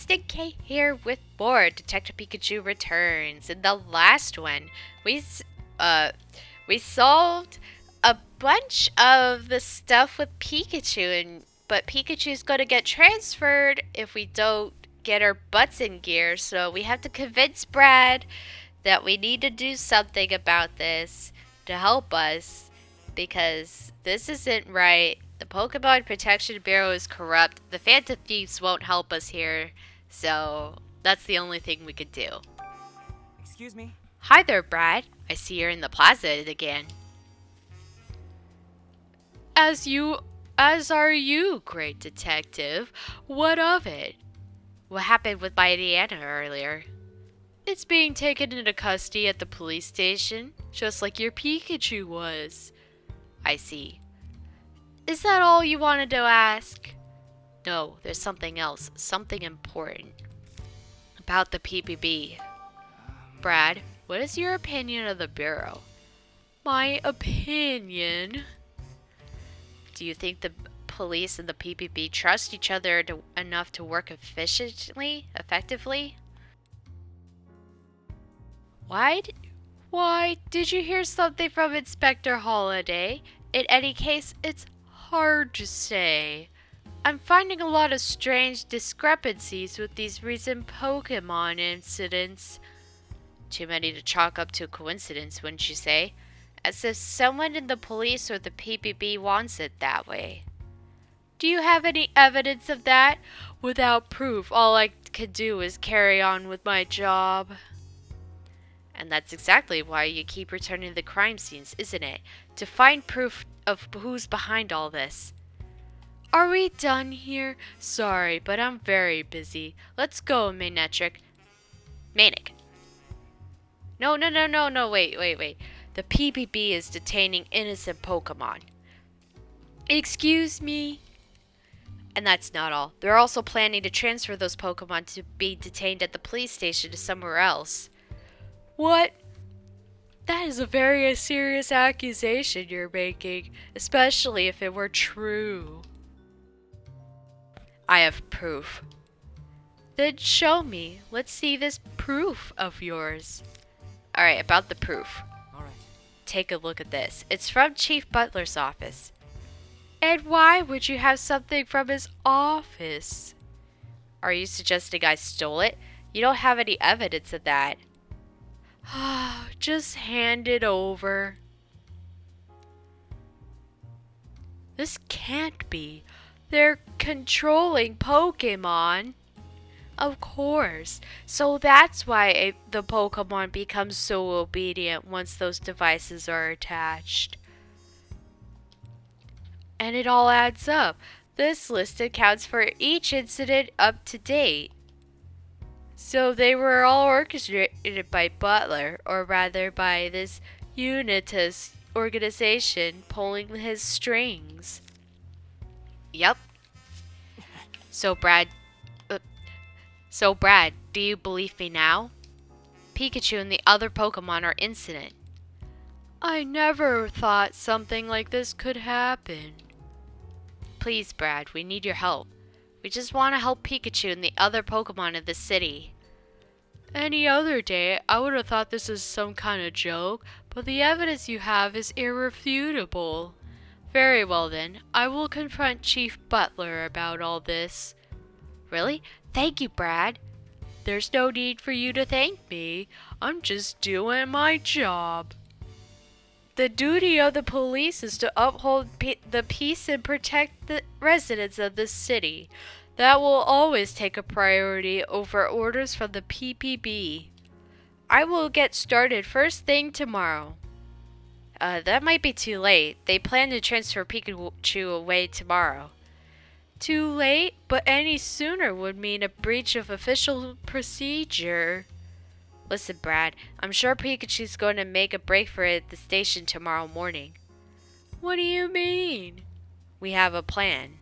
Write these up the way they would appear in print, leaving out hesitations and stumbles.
Instant K here with more Detective Pikachu Returns. In the last one, we solved a bunch of the stuff with Pikachu, but Pikachu's gonna get transferred if we don't get our butts in gear. So we have to convince Brad that we need to do something about this to help us because this isn't right. The Pokemon Protection Bureau is corrupt. The Phantom Thieves won't help us here, so that's the only thing we could do. Excuse me? Hi there, Brad. I see you're in the plaza again. As are you, great detective. What of it? What happened with my Indiana earlier? It's being taken into custody at the police station, just like your Pikachu was. I see. Is that all you wanted to ask? No, there's something else, something important. About the PPB. Brad, what is your opinion of the Bureau? My opinion? Do you think the police and the PPB trust each other enough to work effectively? Why did you hear something from Inspector Holiday? In any case, it's hard to say. I'm finding a lot of strange discrepancies with these recent Pokemon incidents. Too many to chalk up to a coincidence, wouldn't you say? As if someone in the police or the PPB wants it that way. Do you have any evidence of that? Without proof, all I can do is carry on with my job. And that's exactly why you keep returning to the crime scenes, isn't it? To find proof of who's behind all this. Are we done here? Sorry, but I'm very busy. Let's go, Manic. Manic. No, wait. The PPB is detaining innocent Pokemon. Excuse me? And that's not all. They're also planning to transfer those Pokemon to be detained at the police station to somewhere else. What? That is a very serious accusation you're making, especially if it were true. I have proof. Then show me. Let's see this proof of yours. Alright, about the proof. Alright. Take a look at this. It's from Chief Butler's office. And why would you have something from his office? Are you suggesting I stole it? You don't have any evidence of that. Just hand it over. This can't be. They're controlling Pokemon. Of course. So that's why the Pokemon becomes so obedient once those devices are attached. And it all adds up. This list accounts for each incident up to date. So they were all orchestrated by Butler, or rather by this Unitas organization pulling his strings. Yep. So Brad, do you believe me now? Pikachu and the other Pokemon are innocent. I never thought something like this could happen. Please, Brad, we need your help. We just want to help Pikachu and the other Pokemon in the city. Any other day, I would have thought this was some kind of joke, but the evidence you have is irrefutable. Very well then, I will confront Chief Butler about all this. Really? Thank you, Brad. There's no need for you to thank me. I'm just doing my job. The duty of the police is to uphold the peace and protect the residents of the city. That will always take a priority over orders from the PPB. I will get started first thing tomorrow. That might be too late. They plan to transfer Pikachu away tomorrow. Too late? But any sooner would mean a breach of official procedure. Listen, Brad, I'm sure Pikachu's going to make a break for it at the station tomorrow morning. What do you mean? We have a plan.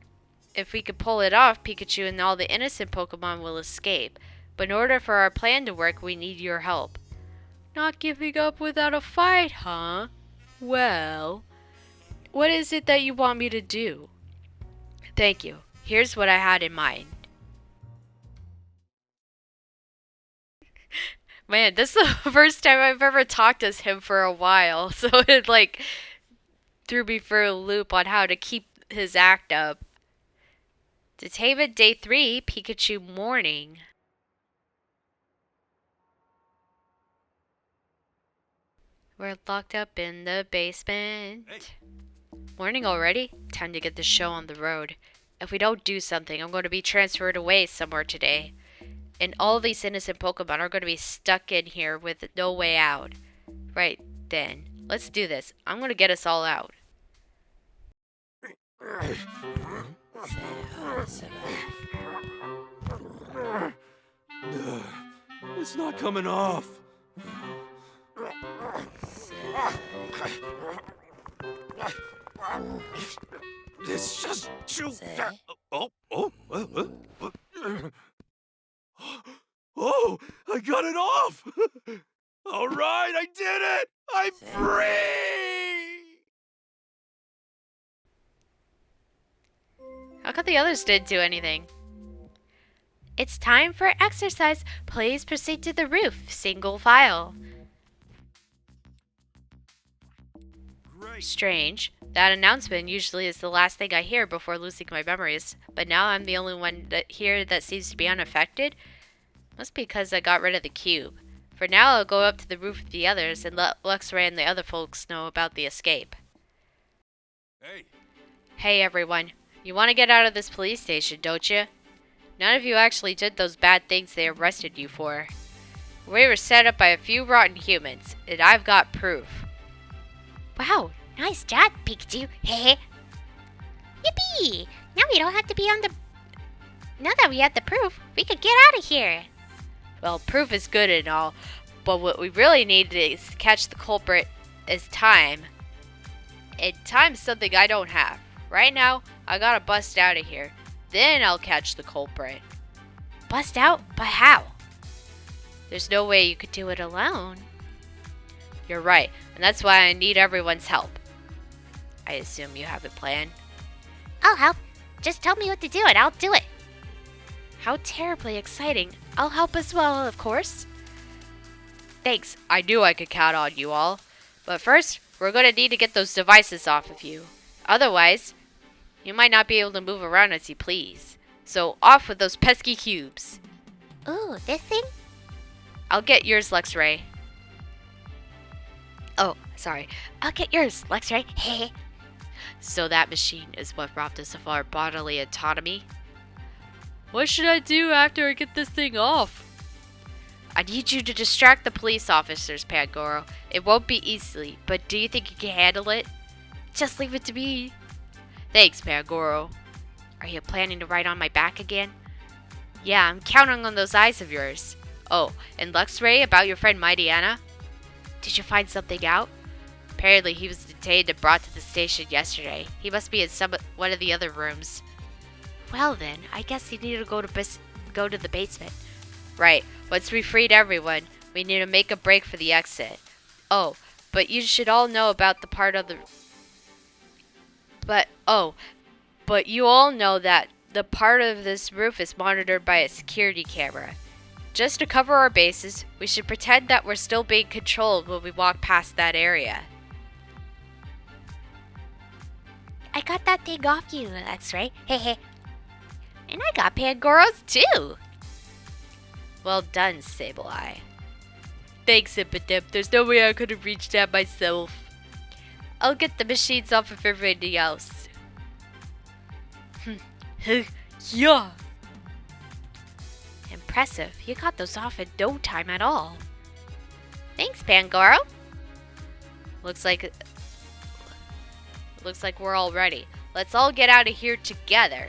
If we could pull it off, Pikachu and all the innocent Pokemon will escape. But in order for our plan to work, we need your help. Not giving up without a fight, huh? Well, what is it that you want me to do? Thank you. Here's what I had in mind. Man, this is the first time I've ever talked as him for a while, so it like threw me for a loop on how to keep his act up. Detective Day 3, Pikachu Morning. We're locked up in the basement. Hey. Morning already? Time to get the show on the road. If we don't do something, I'm going to be transferred away somewhere today. And all these innocent Pokemon are going to be stuck in here with no way out. Right then, let's do this. I'm going to get us all out. It's not coming off. It's just too. Oh, I got it off! All right, I did it! I'm free! How come the others didn't do anything? It's time for exercise. Please proceed to the roof. Single file. Great. Strange. That announcement usually is the last thing I hear before losing my memories, but now I'm the only one here that seems to be unaffected. Must be because I got rid of the cube. For now, I'll go up to the roof with the others and let Luxray and the other folks know about the escape. Hey. Hey everyone, you want to get out of this police station, don't you? None of you actually did those bad things they arrested you for. We were set up by a few rotten humans, and I've got proof. Wow, nice job, Pikachu. Heh. Yippee! Now we don't have to be on the... Now that we have the proof, we could get out of here. Well, proof is good and all, but what we really need is to catch the culprit is time. And time's something I don't have. Right now, I gotta bust out of here. Then I'll catch the culprit. Bust out? But how? There's no way you could do it alone. You're right, and that's why I need everyone's help. I assume you have a plan. I'll help. Just tell me what to do and I'll do it. How terribly exciting. I'll help as well, of course. Thanks, I knew I could count on you all. But first, we're gonna need to get those devices off of you. Otherwise, you might not be able to move around as you please. So off with those pesky cubes. Ooh, this thing? I'll get yours, Luxray. Oh, sorry. I'll get yours, Luxray. Heh. So that machine is what robbed us of our bodily autonomy? What should I do after I get this thing off? I need you to distract the police officers, Pangoro. It won't be easily, but do you think you can handle it? Just leave it to me. Thanks, Pangoro. Are you planning to ride on my back again? Yeah, I'm counting on those eyes of yours. Oh, and Luxray, about your friend Mightyana? Did you find something out? Apparently he was detained and brought to the station yesterday. He must be in one of the other rooms. Well then, I guess you need to go to the basement. Right. Once we freed everyone, we need to make a break for the exit. Oh, but you should all know about the part of the... But you all know that the part of this roof is monitored by a security camera. Just to cover our bases, we should pretend that we're still being controlled when we walk past that area. I got that thing off you, Luxray. Heh. And I got Pangoro's too. Well done, Sableye. Thanks, Impidimp. There's no way I could have reached that myself. I'll get the machines off of everybody else. Yeah. Impressive. You got those off in no time at all. Thanks, Pangoro. Looks like we're all ready. Let's all get out of here together.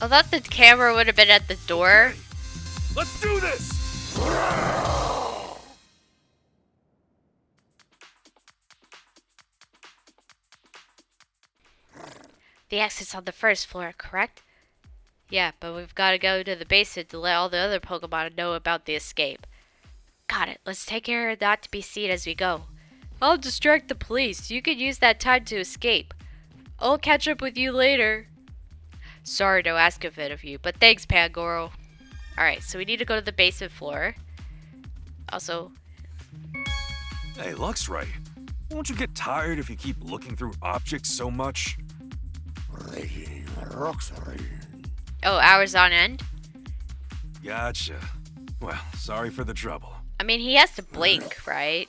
I thought the camera would have been at the door. Okay, let's do this! The exit's on the first floor, correct? Yeah, but we've got to go to the basement to let all the other Pokemon know about the escape. Got it. Let's take care of that to be seen as we go. I'll distract the police. You can use that time to escape. I'll catch up with you later. Sorry to ask of it of you, but thanks, Pangoro. Alright, so we need to go to the basement floor. Also, Hey, Luxray, won't you get tired if you keep looking through objects so much? oh, hours on end? Gotcha. Well, sorry for the trouble. I mean, he has to blink, right?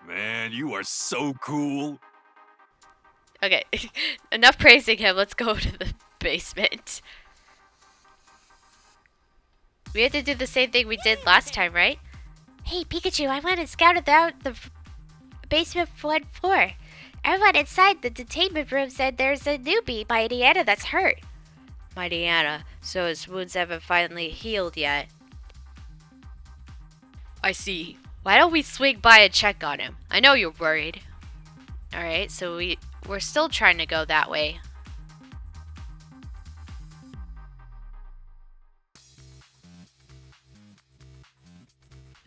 Man, you are so cool. Okay, enough praising him. Let's go to the basement. We had to do the same thing we did last time, right? Hey, Pikachu, I went and scouted out the basement floor. Everyone inside the detainment room said there's a newbie by Indiana that's hurt. Mighty Anna, so his wounds haven't finally healed yet. I see. Why don't we swing by and check on him? I know you're worried. Alright, so we're still trying to go that way.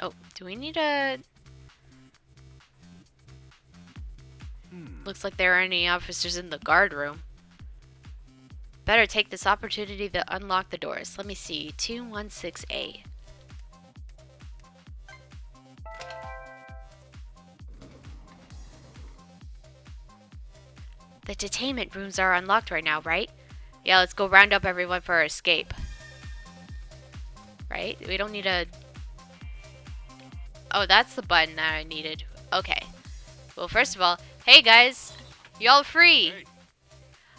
Oh, do we need a... Looks like there aren't any officers in the guard room. Better take this opportunity to unlock the doors. Let me see. 216A. The detainment rooms are unlocked right now, right? Yeah, let's go round up everyone for our escape. Right? We don't need a... Oh, that's the button that I needed. Okay. Well, first of all, hey guys! Y'all free!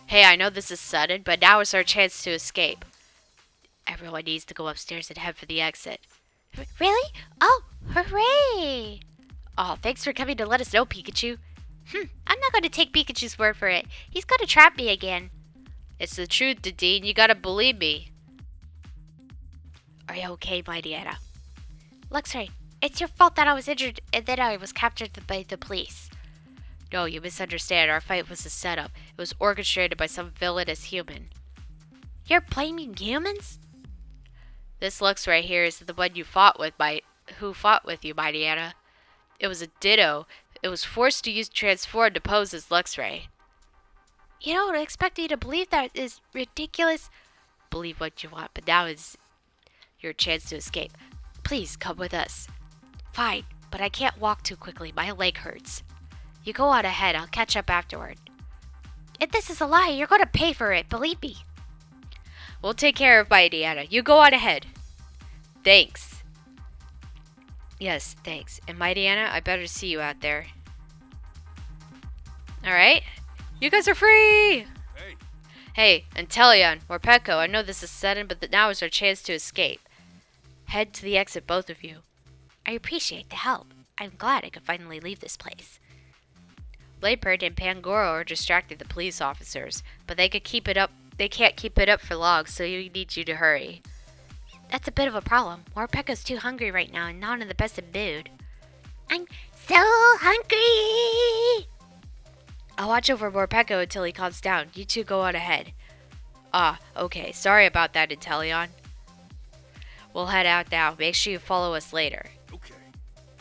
Hey, I know this is sudden, but now is our chance to escape. Everyone needs to go upstairs and head for the exit. Really? Oh, hooray! Oh, thanks for coming to let us know, Pikachu. I'm not going to take Pikachu's word for it. He's going to trap me again. It's the truth, Dean. You gotta believe me. Are you okay, Mighty Anna? Luxray, it's your fault that I was injured and then I was captured by the police. No, you misunderstand. Our fight was a setup. It was orchestrated by some villainous human. You're blaming humans? This Lux right here is the one you fought with, who fought with you, Mighty Anna. It was a Ditto. It was forced to use Transform to pose as Luxray. You don't expect me to believe that is ridiculous. Believe what you want, but now is your chance to escape. Please come with us. Fine, but I can't walk too quickly. My leg hurts. You go on ahead. I'll catch up afterward. If this is a lie, you're going to pay for it. Believe me. We'll take care of Mighty Anna. You go on ahead. Thanks. Yes, thanks. And Mighty Anna, I better see you out there. Alright. You guys are free! Hey, Hey, Inteleon, or Peko, I know this is sudden, but now is our chance to escape. Head to the exit, both of you. I appreciate the help. I'm glad I could finally leave this place. Lampert and Pangoro are distracting the police officers, but they can't keep it up for long, so we need you to hurry. That's a bit of a problem. Morpeko's too hungry right now and not in the best of mood. I'm so hungry! I'll watch over Morpeko until he calms down. You two go on ahead. Ah, okay. Sorry about that, Inteleon. We'll head out now. Make sure you follow us later. okay.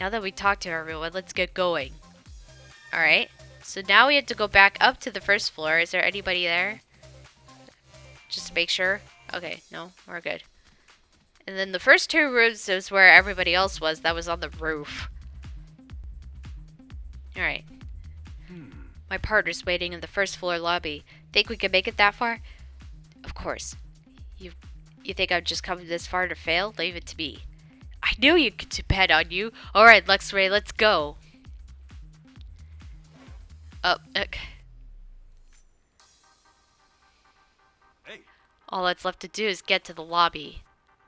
Now that we talked to everyone, let's get going. Alright. So now we have to go back up to the first floor. Is there anybody there? Just to make sure. Okay, no, we're good. And then the first two rooms is where everybody else was. That was on the roof. Alright. My partner's waiting in the first floor lobby. Think we can make it that far? Of course. You think I've just come this far to fail? Leave it to me. I knew you could depend on you. Alright, Luxray, let's go. Oh, okay. Hey, All that's left to do is get to the lobby.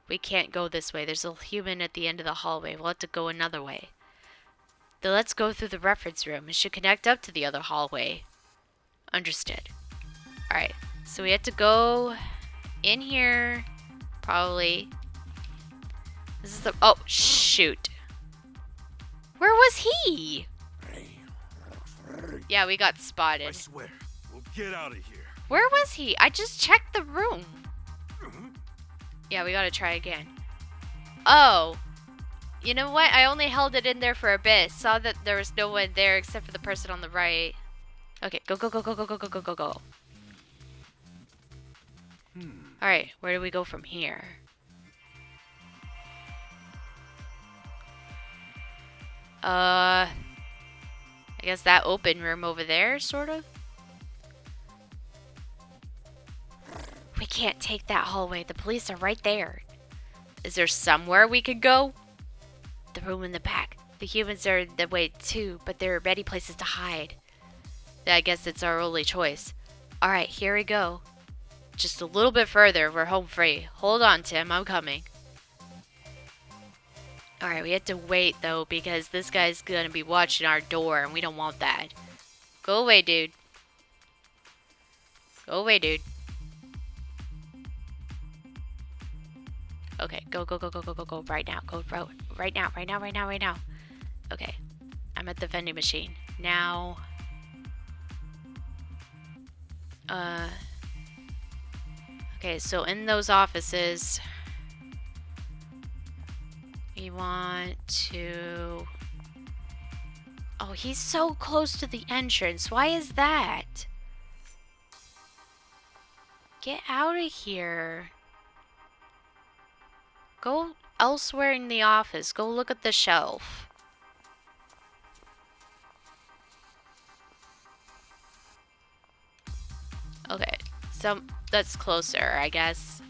We can't go this way. There's a human at the end of the hallway. We'll have to go another way. Then let's go through the reference room. It should connect up to the other hallway. Understood. Alright, so we have to go in here. Probably. This is the. Oh, shoot. Where was he? Yeah, we got I spotted. swear, we'll get out of here. Where was he? I just checked the room. Yeah, we gotta try again. Oh. You know what? I only held it in there for a bit. Saw that there was no one there except for the person on the right. Okay, go, go, go, go, go, go, go, go, go, go. Alright, where do we go from here? I guess that open room over there, sort of? We can't take that hallway. The police are right there. Is there somewhere we could go? The room in the back. The humans are the way too, but there are many places to hide. I guess it's our only choice. Alright, here we go. Just a little bit further, we're home free. Hold on, Tim, I'm coming. Alright, we have to wait though, because this guy's gonna be watching our door, and we don't want that. Go away, dude. Go away, dude. Okay, go, go, go, go, go, go, go, right now. Go, right now, right now, right now, right now. Okay, I'm at the vending machine. Now, okay, so in those offices, we want to... Oh, he's so close to the entrance. Why is that? Get out of here. Go elsewhere in the office. Go look at the shelf. Okay, so that's closer, I guess.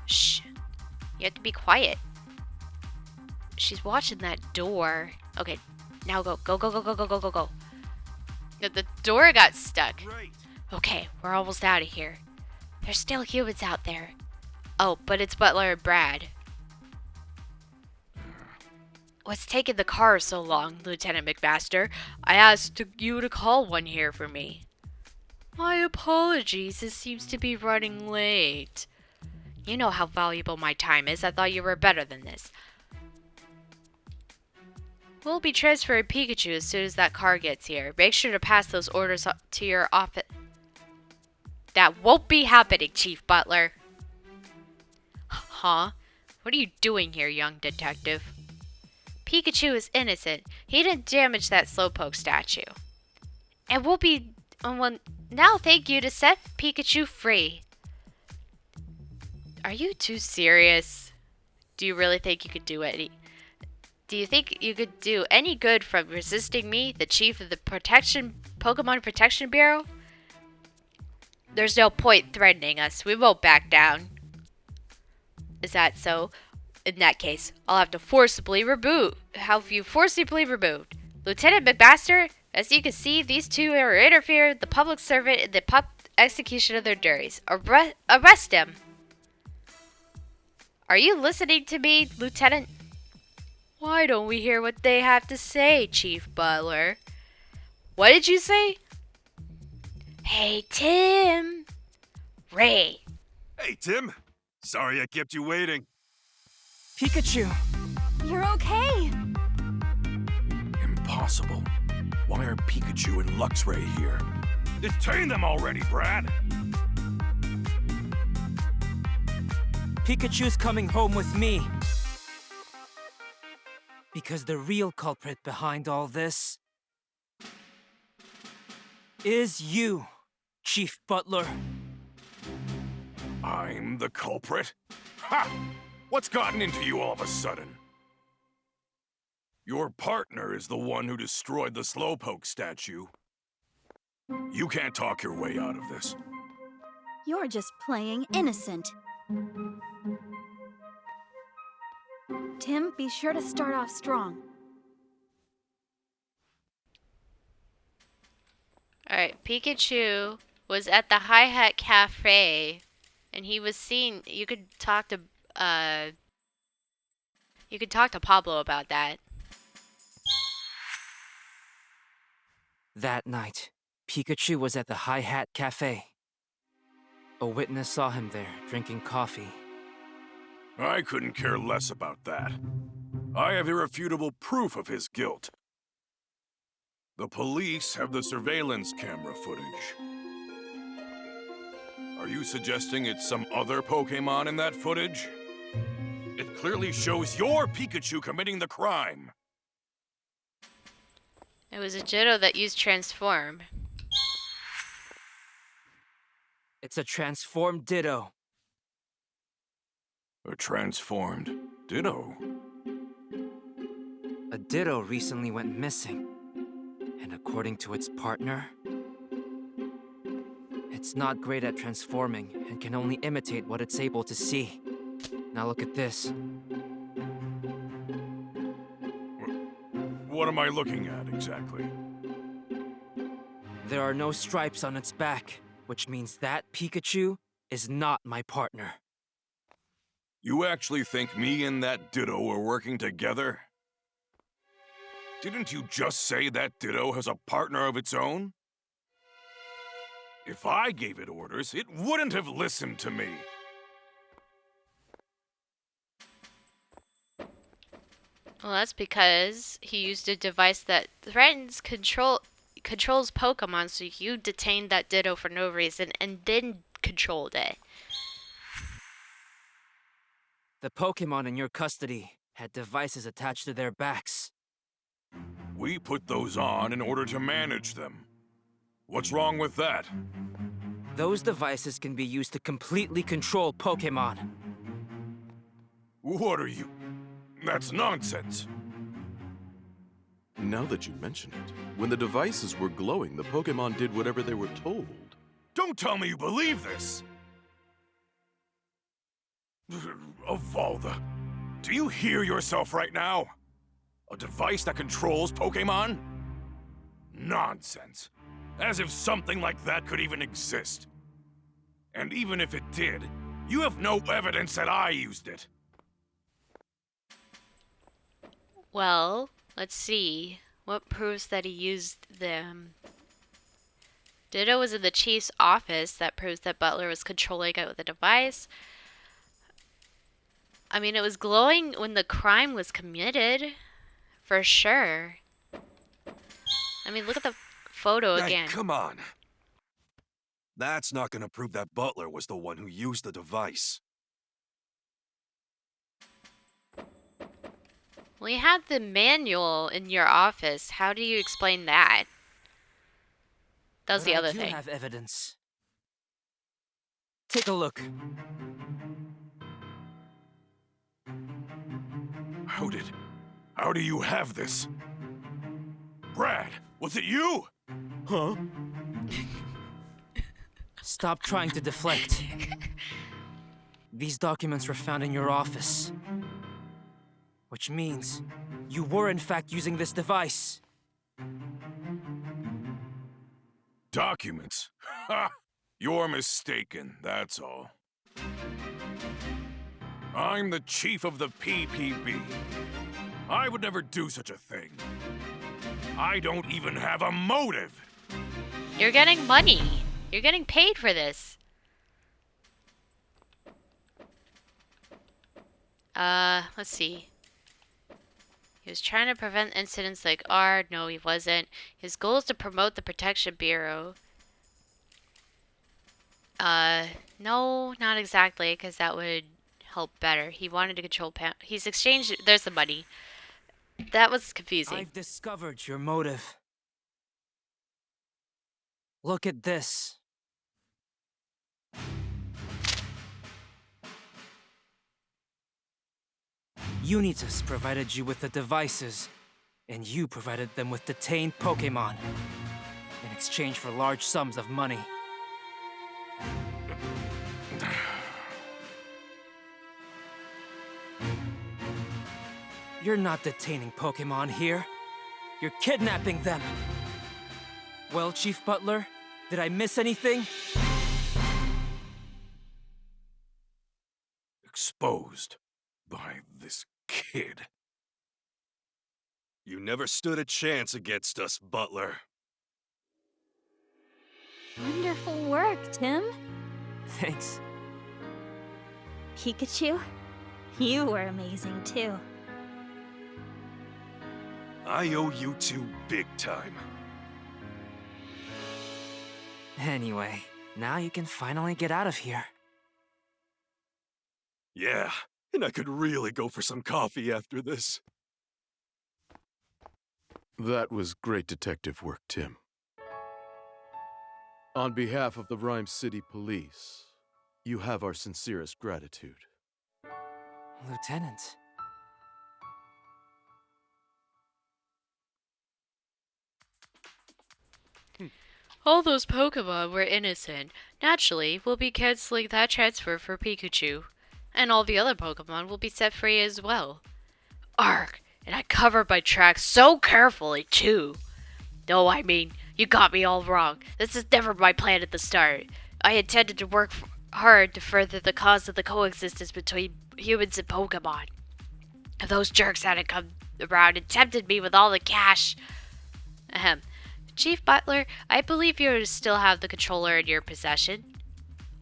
Shh. You have to be quiet. She's watching that door. Okay, now go. Go, go, go, go, go, go, go, go. The door got stuck. Right. Okay, we're almost out of here. There's still humans out there. Oh, but it's Butler and Brad. What's taking the car so long, Lieutenant McMaster? I asked you to call one here for me. My apologies, it seems to be running late. You know how valuable my time is. I thought you were better than this. We'll be transferring Pikachu as soon as that car gets here. Make sure to pass those orders up to your office. That won't be happening, Chief Butler. Huh? What are you doing here, young detective? Pikachu is innocent. He didn't damage that Slowpoke statue. And we'll be... well, now thank you to set Pikachu free. Are you too serious? Do you really think you could do any... Do you think you could do any good from resisting me, the chief of the Pokemon Protection Bureau? There's no point threatening us. We won't back down. Is that so? In that case, I'll have you forcibly removed. Lieutenant McMaster, as you can see, these two are interfering with the public servant in the execution of their duties. Arrest him. Are you listening to me, Lieutenant? Why don't we hear what they have to say, Chief Butler? What did you say? Hey, Tim. Ray. Hey, Tim. Sorry I kept you waiting. Pikachu! You're okay. Impossible. Why are Pikachu and Luxray here? Detain them already, Brad! Pikachu's coming home with me. Because the real culprit behind all this is you, Chief Butler. I'm the culprit? Ha! What's gotten into you all of a sudden? Your partner is the one who destroyed the Slowpoke statue. You can't talk your way out of this. You're just playing innocent. Tim, be sure to start off strong. Alright, Pikachu was at the Hi-Hat Cafe, and he was seen. You could talk to Pablo about that. That night, Pikachu was at the Hi Hat Cafe. A witness saw him there, drinking coffee. I couldn't care less about that. I have irrefutable proof of his guilt. The police have the surveillance camera footage. Are you suggesting it's some other Pokémon in that footage? It clearly shows your Pikachu committing the crime. It was a Ditto that used Transform. It's a transformed Ditto. A transformed Ditto. A Ditto recently went missing. And according to its partner, it's not great at transforming and can only imitate what it's able to see. Now look at this. What am I looking at exactly? There are no stripes on its back, which means that Pikachu is not my partner. You actually think me and that Ditto are working together? Didn't you just say that Ditto has a partner of its own? If I gave it orders, it wouldn't have listened to me. Well, that's because he used a device that threatens controls Pokemon, so you detained that Ditto for no reason and then controlled it. The Pokemon in your custody had devices attached to their backs. We put those on in order to manage them. What's wrong with that? Those devices can be used to completely control Pokemon. What are you? That's nonsense. Now that you mention it, when the devices were glowing, the Pokémon did whatever they were told. Don't tell me you believe this! Evolve. Do you hear yourself right now? A device that controls Pokémon? Nonsense. As if something like that could even exist. And even if it did, you have no evidence that I used it. Well, let's see. What proves that he used them? Ditto was in the chief's office. That proves that Butler was controlling it with a device. I mean, it was glowing when the crime was committed. For sure. I mean, look at the photo again. Hey, come on. That's not gonna prove that Butler was the one who used the device. Well, you have the manual in your office. How do you explain that? That was But the other I do thing. have evidence. Take a look. How do you have this? Brad, was it you? Huh? Stop trying to deflect. These documents were found in your office. Which means you were in fact using this device. Documents? Ha! You're mistaken, that's all. I'm the chief of the PPB. I would never do such a thing. I don't even have a motive. You're getting money. You're getting paid for this. Let's see. He was trying to prevent incidents like R. No, he wasn't. His goal is to promote the Protection Bureau. No, not exactly, because that would help better. He wanted to control he's exchanged. There's the money. That was confusing. I've discovered your motive. Look at this. Unitas provided you with the devices, and you provided them with detained Pokémon in exchange for large sums of money. You're not detaining Pokémon here. You're kidnapping them. Well, Chief Butler, did I miss anything? Exposed by this kid. You never stood a chance against us, Butler. Wonderful work, Tim. Thanks. Pikachu, you were amazing too. I owe you two big time. Anyway, now you can finally get out of here. Yeah, and I could really go for some coffee after this. That was great detective work, Tim. On behalf of the Rhyme City Police, you have our sincerest gratitude. Lieutenant. All those Pokemon were innocent. Naturally, we'll be canceling that transfer for Pikachu. And all the other Pokemon will be set free as well. Arg! And I covered my tracks so carefully, too. No, I mean, you got me all wrong. This is never my plan at the start. I intended to work hard to further the cause of the coexistence between humans and Pokemon. If those jerks hadn't come around and tempted me with all the cash. Ahem. Chief Butler, I believe you still have the controller in your possession.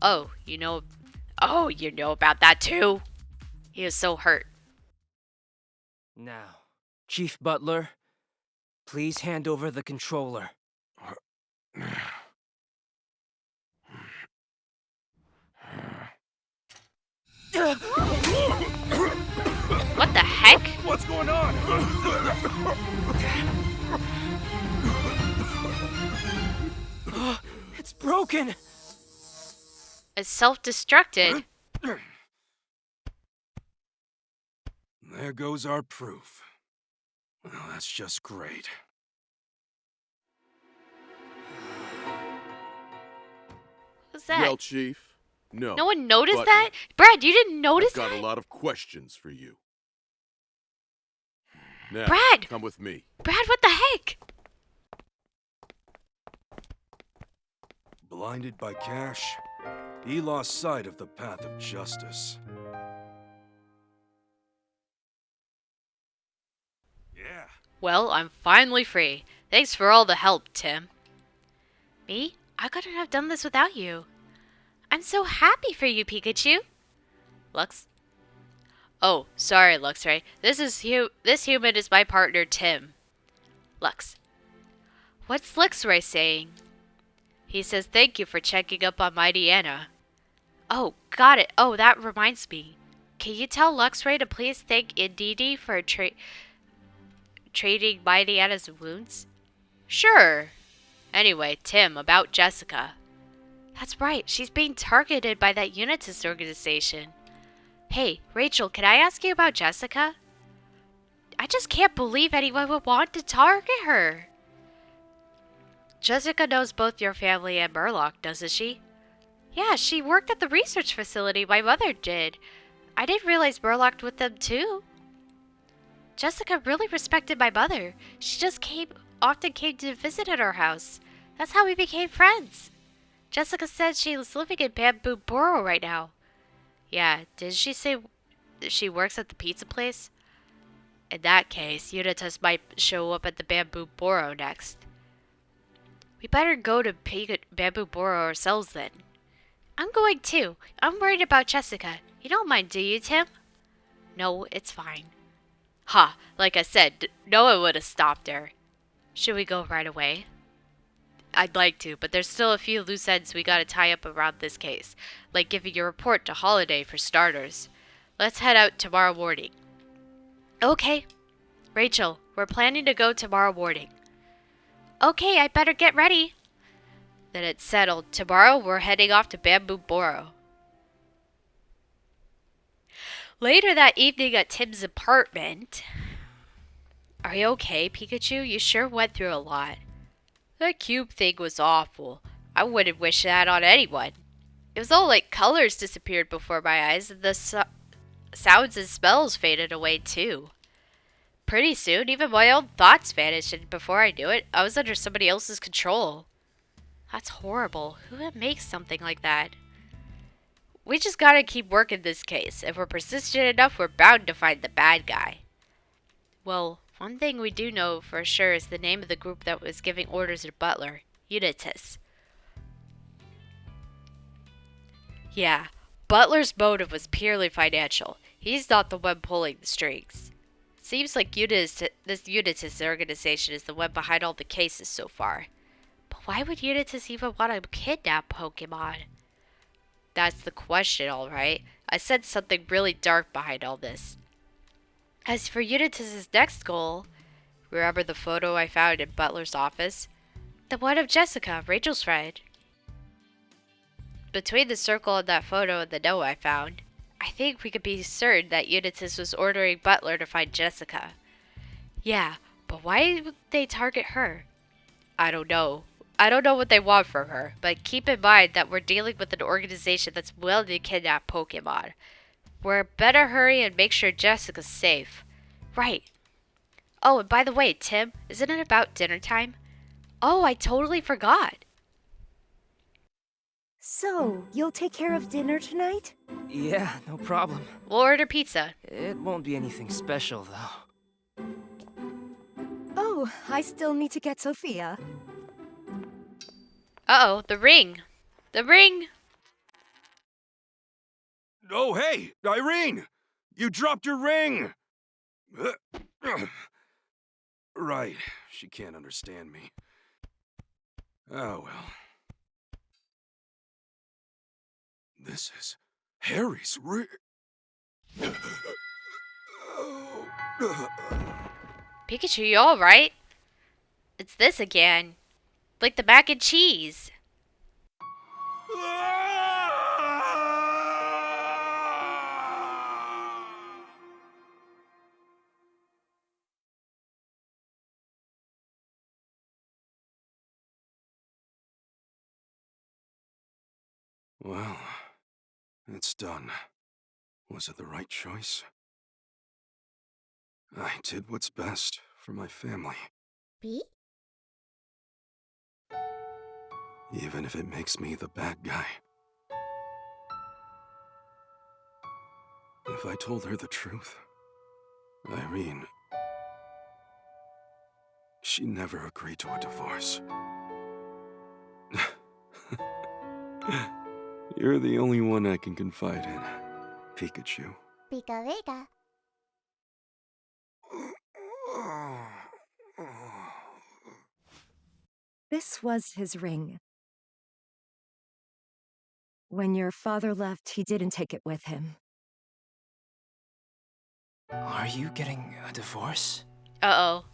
Oh, you know about that too? He was so hurt. Now, Chief Butler, please hand over the controller. What the heck? What's going on? It's broken! It's self-destructed. There goes our proof. Well, that's just great. What's that? Well, Chief, no. No one noticed But that? Brad, you didn't notice I've got that? a lot of questions for you. Now, Brad! come with me. Brad, what the heck? Blinded by cash, he lost sight of the path of justice. Yeah. Well, I'm finally free. Thanks for all the help, Tim. Me? I couldn't have done this without you. I'm so happy for you, Pikachu. Lux? Oh, sorry, Luxray. This human is my partner, Tim. Lux. What's Luxray saying? He says thank you for checking up on Mighty Anna. Oh, got it. Oh, that reminds me. Can you tell Luxray to please thank Indeedee for treating Mighty Anna's wounds? Sure. Anyway, Tim, about Jessica. That's right. She's being targeted by that Unitist organization. Hey, Rachel, can I ask you about Jessica? I just can't believe anyone would want to target her. Jessica knows both your family and Murloc, doesn't she? Yeah, she worked at the research facility my mother did. I didn't realize Murloc with them too. Jessica really respected my mother. She just often came to visit at our house. That's how we became friends. Jessica said she was living in Bamboo Borough right now. Yeah, did she say she works at the pizza place? In that case, Unitas might show up at the Bamboo Borough next. We better go to Bamboo Borough ourselves then. I'm going too. I'm worried about Jessica. You don't mind, do you, Tim? No, it's fine. Ha, like I said, no one would have stopped her. Should we go right away? I'd like to, but there's still a few loose ends we gotta tie up around this case, like giving your report to Holiday for starters. Let's head out tomorrow morning. Okay. Rachel, we're planning to go tomorrow morning. Okay, I better get ready. Then it's settled. Tomorrow we're heading off to Bamboo Borough. Later that evening at Tim's apartment. Are you okay, Pikachu? You sure went through a lot. That cube thing was awful. I wouldn't wish that on anyone. It was all like colors disappeared before my eyes, and the sounds and smells faded away too. Pretty soon, even my own thoughts vanished, and before I knew it, I was under somebody else's control. That's horrible. Who would make something like that? We just gotta keep working this case. If we're persistent enough, we're bound to find the bad guy. Well, one thing we do know for sure is the name of the group that was giving orders to Butler. Unitas. Yeah, Butler's motive was purely financial. He's not the one pulling the strings. Seems like this Unitas organization is the one behind all the cases so far. But why would Unitas even want to kidnap Pokemon? That's the question, alright. I sense something really dark behind all this. As for Unitas' next goal, remember the photo I found in Butler's office? The one of Jessica, Rachel's friend. Between the circle and that photo and the note I found, I think we could be certain that Unitas was ordering Butler to find Jessica. Yeah, but why would they target her? I don't know. I don't know what they want from her, but keep in mind that we're dealing with an organization that's willing to kidnap Pokemon. We're better hurry and make sure Jessica's safe. Right. Oh, and by the way, Tim, isn't it about dinner time? Oh, I totally forgot. So, you'll take care of dinner tonight? Yeah, no problem. We'll order pizza. It won't be anything special, though. Oh, I still need to get Sophia. Uh-oh, the ring. The ring! Oh, hey, Irene! You dropped your ring! Right, she can't understand me. Oh, well. This is Harry's ring. Pikachu, you alright? It's this again. Like the mac and cheese. Well, it's done. Was it the right choice? I did what's best for my family. B? Even if it makes me the bad guy. If I told her the truth, Irene, she never agreed to a divorce. You're the only one I can confide in, Pikachu. Pika Vega. This was his ring. When your father left, he didn't take it with him. Are you getting a divorce? Uh-oh.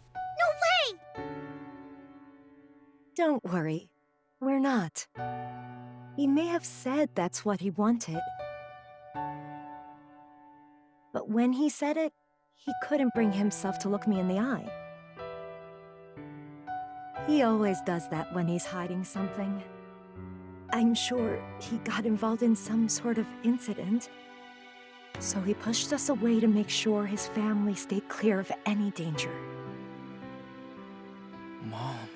Don't worry, we're not. He may have said that's what he wanted. But when he said it, he couldn't bring himself to look me in the eye. He always does that when he's hiding something. I'm sure he got involved in some sort of incident. So he pushed us away to make sure his family stayed clear of any danger. Mom.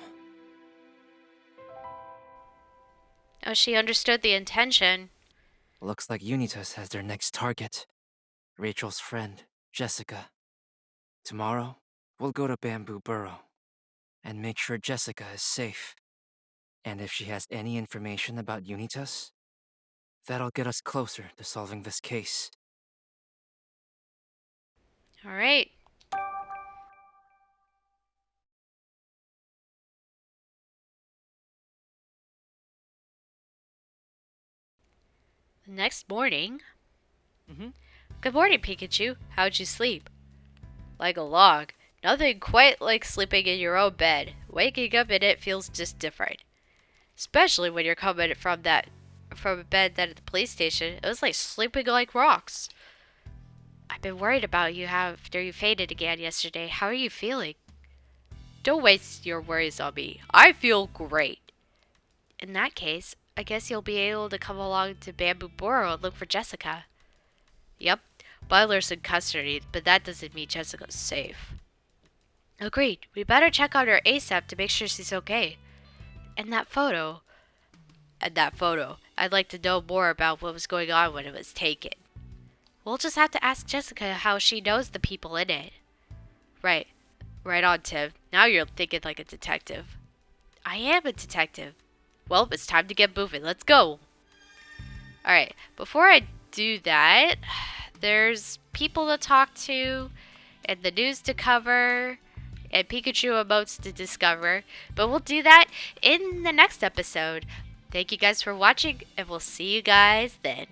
Oh, she understood the intention. Looks like Unitas has their next target. Rachel's friend, Jessica. Tomorrow, we'll go to Bamboo Burrow and make sure Jessica is safe. And if she has any information about Unitas, that'll get us closer to solving this case. Alright. The next morning. Good morning, Pikachu. How'd you sleep? Like a log. Nothing quite like sleeping in your own bed. Waking up in it feels just different. Especially when you're coming from a bed that at the police station. It was like sleeping like rocks. I've been worried about you after you fainted again yesterday. How are you feeling? Don't waste your worries on me. I feel great. In that case, I guess you'll be able to come along to Bamboo Burrow and look for Jessica. Yep, Butler's in custody, but that doesn't mean Jessica's safe. Agreed. We better check on her ASAP to make sure she's okay. And that photo, I'd like to know more about what was going on when it was taken. We'll just have to ask Jessica how she knows the people in it. Right. Right on, Tim. Now you're thinking like a detective. I am a detective. Well, it's time to get moving. Let's go. Alright, before I do that, there's people to talk to, and the news to cover, and Pikachu emotes to discover. But we'll do that in the next episode. Thank you guys for watching, and we'll see you guys then.